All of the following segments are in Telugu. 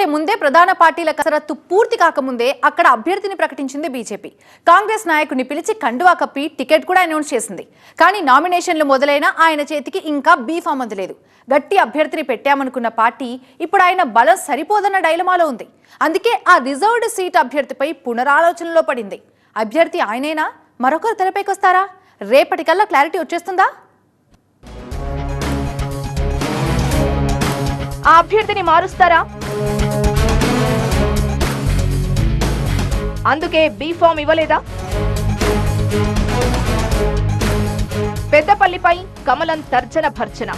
కంటే ముందే ప్రధాన పార్టీల కసరత్తు పూర్తి కాకముందే అక్కడ అభ్యర్థిని ప్రకటించింది బీజేపీ. కాంగ్రెస్ నాయకుడిని పిలిచి కండువా కప్పి టికెట్ కూడా అనౌన్స్ చేసింది. కానీ నామినేషన్లు మొదలైన ఆయన చేతికి ఇంకా బీఫామ్ అందలేదు. గట్టి అభ్యర్థిని పెట్టామనుకున్న పార్టీ ఇప్పుడు ఆయన బలం సరిపోదన్న డైలమాలో ఉంది. అందుకే ఆ రిజర్వ్డ్ సీట్ అభ్యర్థిపై పునరాలోచనలో పడింది. అభ్యర్థి ఆయనేనా, మరొకరు తెరపైకొస్తారా? రేపటికల్లా క్లారిటీ వచ్చేస్తుందా? ఆ అభ్యర్థిని మారుస్తారా? అందుకే బీఫామ్ ఇవ్వలేదా? పెద్దపల్లిపై కమలం తర్జన భర్జన.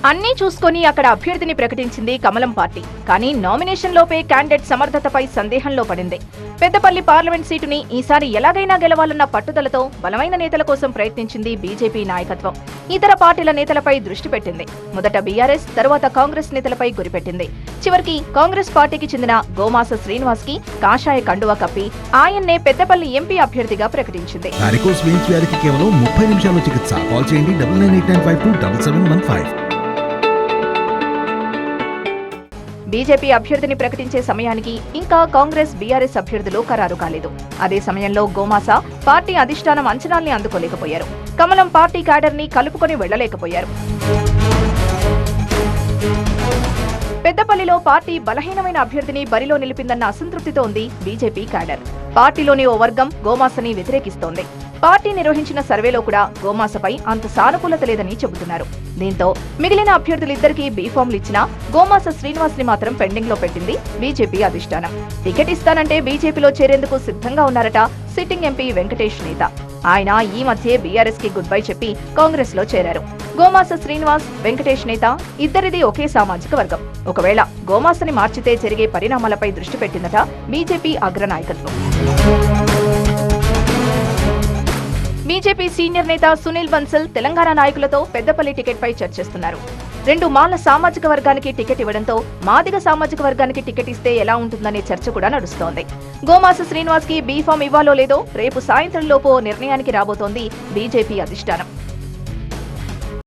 అన్నీ చూసుకొని అక్కడ అభ్యర్థిని ప్రకటించింది కమలం పార్టీ. కానీ నామినేషన్ లోపే క్యాండిడేట్ సమర్థతపై సందేహంలో పడింది. పెద్దపల్లి పార్లమెంట్ సీటుని ఈసారి ఎలాగైనా గెలవాలన్న పట్టుదలతో బలమైన నేతల కోసం ప్రయత్నించింది బీజేపీ నాయకత్వం. ఇతర పార్టీల నేతలపై దృష్టి పెట్టింది. మొదట బీఆర్ఎస్, తరువాత కాంగ్రెస్ నేతలపై గురిపెట్టింది. చివరికి కాంగ్రెస్ పార్టీకి చెందిన గోమాస శ్రీనివాస్ కి కాషాయ కండువా కప్పి ఆయన్నే పెద్దపల్లి ఎంపీ అభ్యర్థిగా ప్రకటించింది. బీజేపీ అభ్యర్థిని ప్రకటించే సమయానికి ఇంకా కాంగ్రెస్, బీఆర్ఎస్ అభ్యర్థులు ఖరారు కాలేదు. అదే సమయంలో గోమాస పార్టీ అధిష్టానం అంచనాల్ని అందుకోలేకపోయారు. కమలం పార్టీ క్యాడర్ ని కలుపుకొని వెళ్లలేకపోయారు. పెద్దపల్లిలో పార్టీ బలహీనమైన అభ్యర్థిని బరిలో నిలిపిందన్న అసంతృప్తితో ఉంది బీజేపీ క్యాడర్. పార్టీలోని ఓ వర్గం గోమాసని వ్యతిరేకిస్తోంది. పార్టీ నిర్వహించిన సర్వేలో కూడా గోమాసపై అంత సానుకూలత లేదని చెబుతున్నారు. దీంతో మిగిలిన అభ్యర్థులిద్దరికీ బీఫామ్లు ఇచ్చినా గోమాస శ్రీనివాస్ ని మాత్రం పెండింగ్ లో పెట్టింది బీజేపీ అధిష్టానం. టికెట్ ఇస్తానంటే బీజేపీలో చేరేందుకు సిద్ధంగా ఉన్నారట సిట్టింగ్ ఎంపీ వెంకటేష్ నేత. ఆయన ఈ మధ్య బీఆర్ఎస్ కి గుడ్ బై చెప్పి కాంగ్రెస్ లో చేరారు. గోమాస శ్రీనివాస్, వెంకటేష్ నేత ఇద్దరిది ఒకే సామాజిక వర్గం. ఒకవేళ గోమాసని మార్చితే జరిగే పరిణామాలపై దృష్టి పెట్టిందట బీజేపీ అగ్రనాయకత్వం. బీజేపీ సీనియర్ నేత సునీల్ బన్సల్ తెలంగాణ నాయకులతో పెద్దపల్లి టికెట్ పై చర్చిస్తున్నారు. 2 మాల సామాజిక వర్గానికి టికెట్ ఇవ్వడంతో మాదిగ సామాజిక వర్గానికి టికెట్ ఇస్తే ఎలా ఉంటుందనే చర్చ కూడా నడుస్తోంది. గోమాస శ్రీనివాస్ కి బీఫామ్ ఇవ్వాలో లేదో రేపు సాయంత్రం లోపు నిర్ణయానికి రాబోతోంది బీజేపీ అధిష్టానం.